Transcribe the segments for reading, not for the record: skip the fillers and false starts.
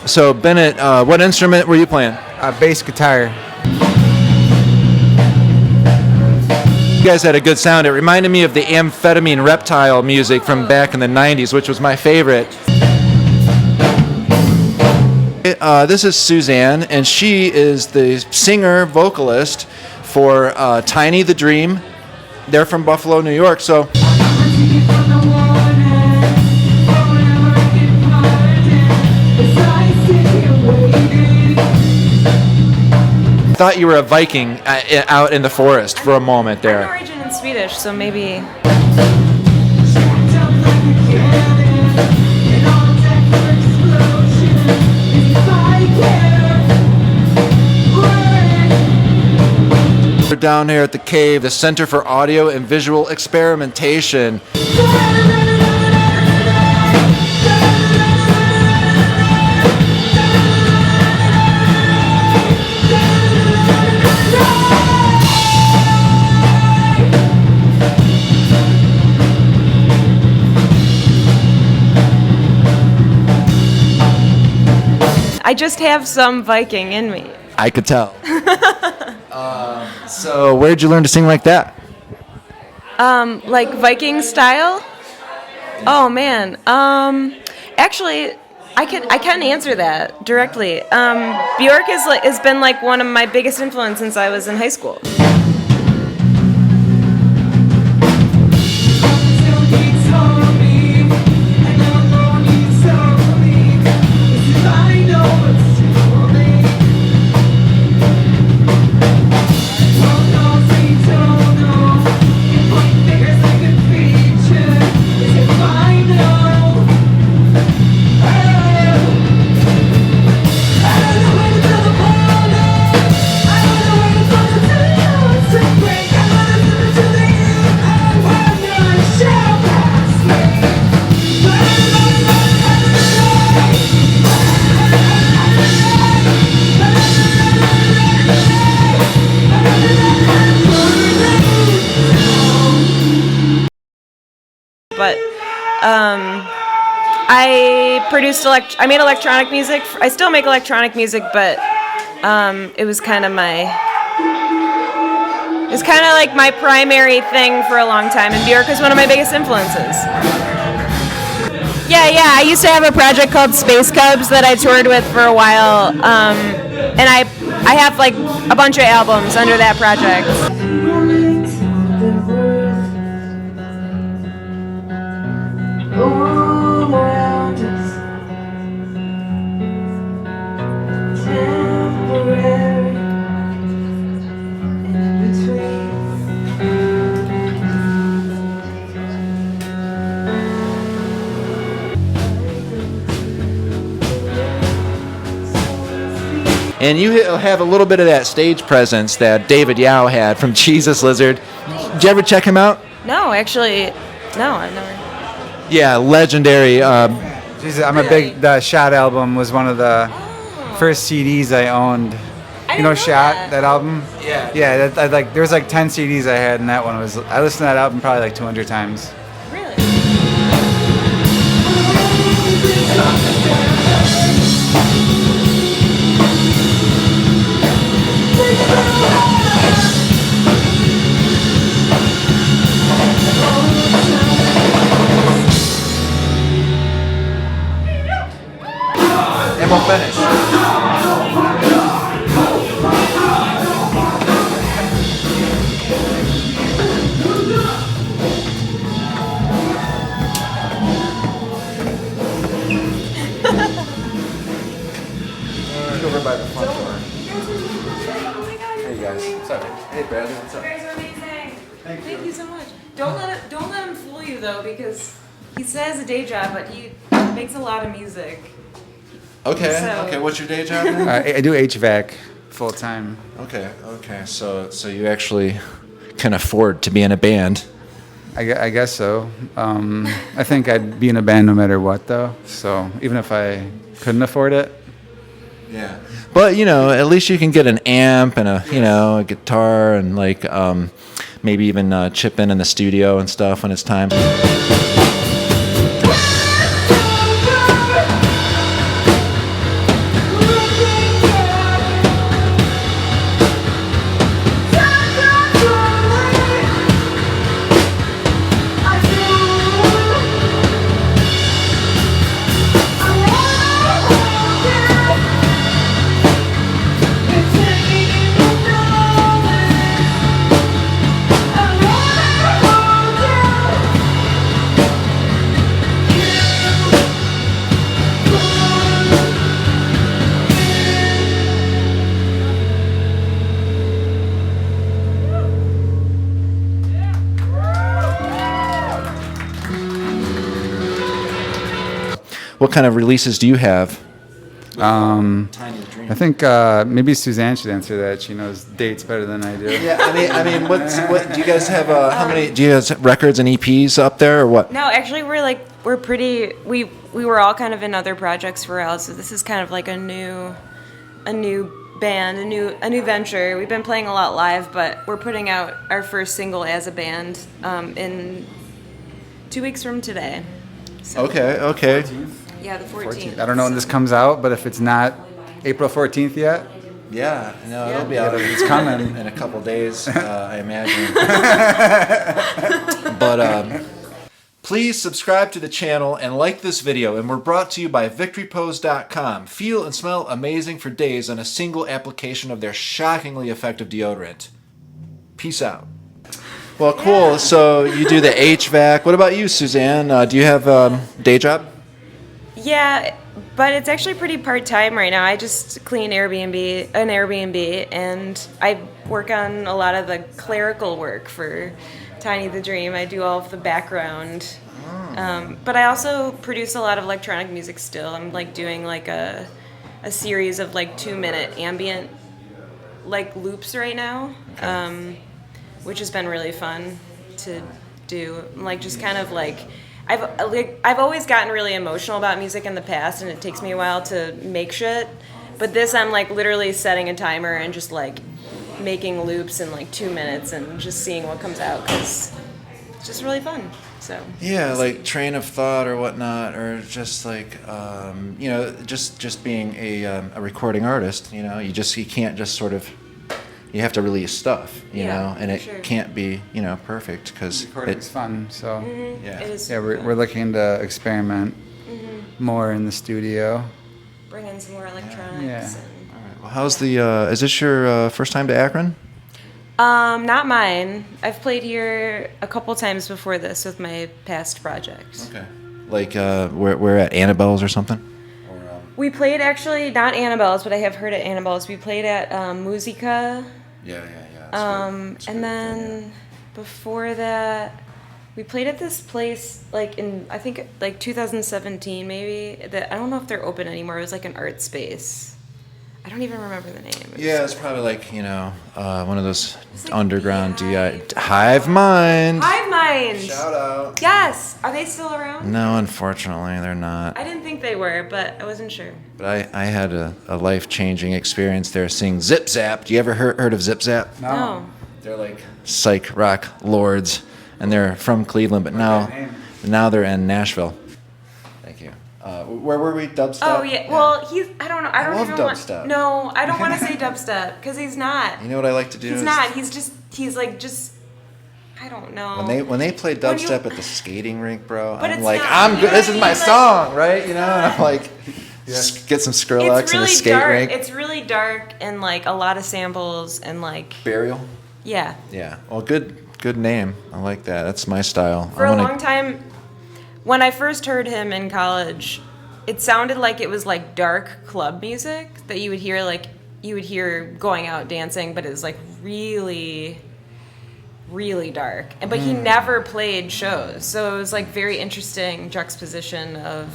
So Bennett, what instrument were you playing? Bass guitar. You guys had a good sound. It reminded me of the Amphetamine Reptile music from back in the 90s, which was my favorite. This is Suzanne, and she is the singer-vocalist for Tiny the Dream. They're from Buffalo, New York, so... I thought you were a Viking out in the forest for a moment there. I'm origin in Swedish, so maybe... We're down here at the CAVE, the Center for Audio and Visual Experimentation. I just have some Viking in me. I could tell. So where'd you learn to sing like that? Like Viking style? Oh man. Actually, I can answer that directly. Björk has been like one of my biggest influences since I was in high school. But I made electronic music. I still make electronic music, but it was kind of like my primary thing for a long time, and Björk is one of my biggest influences. Yeah, I used to have a project called Space Cubs that I toured with for a while, and I have like a bunch of albums under that project. All around us, temporary, in between. And you have a little bit of that stage presence that David Yao had from Jesus Lizard. Did you ever check him out? No, actually, no, I've never. Yeah, legendary. Jesus, I'm a big. The Shot album was one of the first CDs I owned. You know Shot, that album? Yeah. Yeah, there was like 10 CDs I had, and that one was. I listened to that album probably like 200 times. Really? And we'll finish. Over by the front door. Hey guys, sorry. Hey Bradley, what's up? You guys are amazing. Thank you so much. Don't let him fool you though, because he says a day job, but he makes a lot of music. Okay. So- Okay. What's your day job? Then? I do HVAC full time. Okay. So you actually can afford to be in a band. I guess so. I think I'd be in a band no matter what, though. So even if I couldn't afford it. Yeah. But at least you can get an amp and a guitar and like maybe even chip in the studio and stuff when it's time. what kind of releases do you have? I think maybe Suzanne should answer that. She knows dates better than I do. Yeah, I mean, what do you guys have? How many? Do you guys have records and EPs up there, or what? No, actually, we're pretty. We were all kind of in other projects for a while, so this is kind of like a new band, a new venture. We've been playing a lot live, but we're putting out our first single as a band in 2 weeks from today. So, Okay. yeah, the 14th. I don't know when this comes out, but if it's not April 14th yet, Yeah, no, it'll be out. it's coming. In a couple days, I imagine. But please subscribe to the channel and like this video. And we're brought to you by VictoryPose.com. Feel and smell amazing for days on a single application of their shockingly effective deodorant. Peace out. Well, cool. So you do the HVAC. What about you, Suzanne? Do you have a day job? Yeah, but it's actually pretty part-time right now. I just clean an Airbnb, and I work on a lot of the clerical work for Tiny the Dream. I do all of the background. But I also produce a lot of electronic music still. I'm like doing like a series of like 2-minute ambient like loops right now, which has been really fun to do. Like just kind of like I've always gotten really emotional about music in the past, and it takes me a while to make shit. But this, I'm like literally setting a timer and just like making loops in like 2 minutes and just seeing what comes out, because it's just really fun. So yeah, like train of thought or whatnot, or just like just being a recording artist. You can't just sort of. You have to release stuff, you know, and it can't be, perfect because Recording's fun. So yeah, it is. yeah, we're looking to experiment more in the studio. Bring in some more electronics. Yeah. Well, how's the? Is this your first time to Akron? Not mine. I've played here a couple times before this with my past projects. Okay. Like we're at Annabelle's or something. We played actually not Annabelle's, but I have heard at Annabelle's. We played at Musica. Yeah. And then before that, we played at this place like in I think like 2017 maybe. That I don't know if they're open anymore. It was like an art space. I don't even remember the name. Yeah, it's probably like one of those underground DI Hive Mind. Hive Mind. Shout out. Yes. Are they still around? No, unfortunately, they're not. I didn't think they were, but I wasn't sure. But I had a life-changing experience there seeing Zip Zap. Do you ever heard of Zip Zap? No. They're like psych rock lords, and they're from Cleveland, but now they're in Nashville. Thank you. Where were we? Dubstep? Oh yeah. Well, I don't know. I don't love even dubstep. No, I don't want to say dubstep because he's not. You know what I like to do? He's not. He's like just. I don't know. When they play dubstep at the skating rink, bro, But I'm it's like, not- I'm you good. know This what is I my mean? song, right? And I'm like, get some Skrillex It's in the really skate dark. rink. It's really dark and like a lot of samples and like Burial. yeah. Yeah. Well, good name. I like that. That's my style. For a long time, when I first heard him in college, it sounded like it was like dark club music that you would hear going out dancing, but it was like really, really dark. But he never played shows, so it was like very interesting juxtaposition of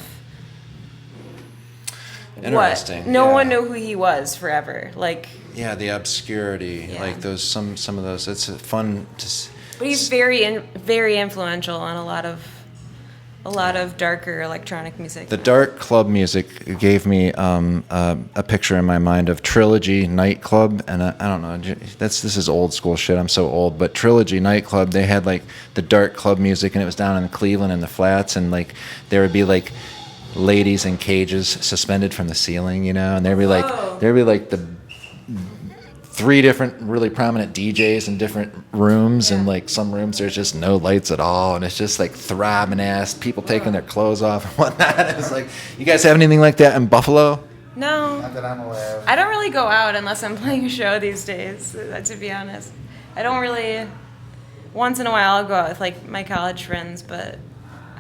Interesting. what no yeah. one knew who he was forever. Like, Yeah, the obscurity, Yeah. like those some of those. It's fun to. but he's very influential on a lot of darker electronic music. The dark club music gave me a picture in my mind of Trilogy nightclub, and I don't know. This is old school shit. I'm so old, but Trilogy nightclub, they had like the dark club music, and it was down in Cleveland in the flats, and like there would be like ladies in cages suspended from the ceiling, and there'd be like the 3 different really prominent DJs in different rooms, and like some rooms there's just no lights at all, and it's just like throbbing ass, people taking their clothes off and whatnot. It's like, you guys have anything like that in Buffalo? No. Not that I'm aware of. I don't really go out unless I'm playing a show these days, to be honest. I don't really. Once in a while I'll go out with like my college friends, but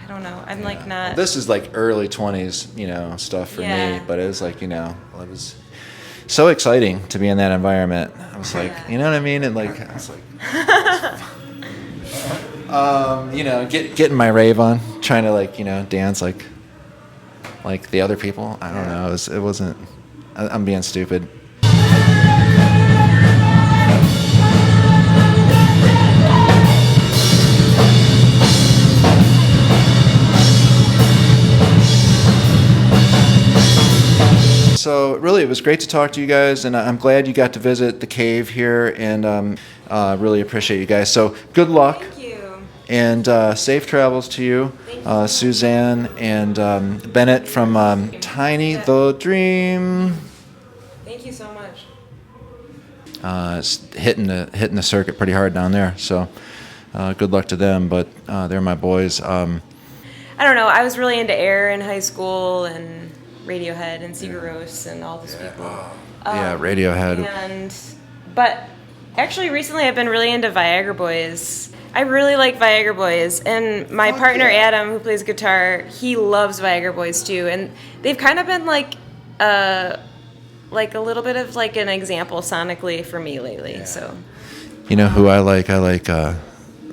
I don't know. I'm like not. This is like early 20s, stuff for Yeah. me, but it was like, it was so exciting to be in that environment. I was like, you know what I mean? And like, I was like, getting my rave on, trying to like, dance like like the other people. I don't know. It wasn't. I'm being stupid. So really, it was great to talk to you guys, and I'm glad you got to visit the cave here, and really appreciate you guys. So good luck. Thank you. And safe travels to you, Suzanne and Bennett from Tiny the Dream. Thank you so much. It's hitting the circuit pretty hard down there. So good luck to them. But they're my boys. I don't know. I was really into Air in high school and Radiohead and Sigur Rós and all those people. Yeah, Radiohead. But actually, recently I've been really into Viagra Boys. I really like Viagra Boys, and my partner Adam, who plays guitar, he loves Viagra Boys too. And they've kind of been like a little bit of like an example sonically for me lately. Yeah. So, you know who I like? I like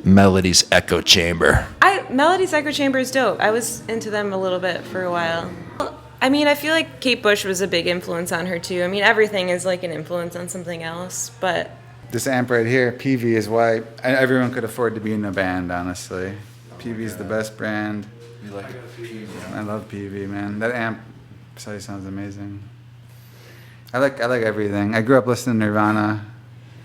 Melody's Echo Chamber. Melody's Echo Chamber is dope. I was into them a little bit for a while. I mean, I feel like Kate Bush was a big influence on her too. I mean, everything is like an influence on something else, but This amp right here, PV, is why everyone could afford to be in a band, honestly. PV is the best brand. You like PV? I love PV, man. That amp sounds amazing. I like everything. I grew up listening to Nirvana.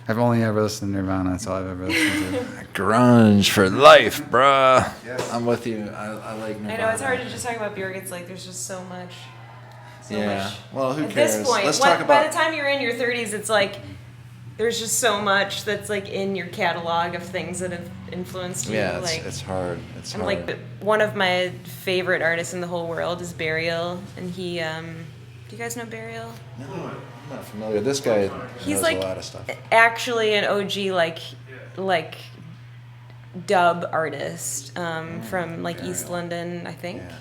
I've only ever listened to Nirvana. That's all I've ever listened to. Grunge for life, bruh. Yes. I'm with you. I like Nirvana. I know it's hard to just talk about Björk. It's like there's just so much. Yeah. Well, who At cares? this point, Let's talk about. by the time you're in your 30s, it's like there's just so much that's like in your catalog of things that have influenced you. Yeah, like, it's hard. It's and hard. like one of my favorite artists in the whole world is Burial, and he. Do you guys know Burial? No, I'm not familiar. This guy He's knows like a lot of stuff. actually an OG like dub artist from like East London, I think. Yeah.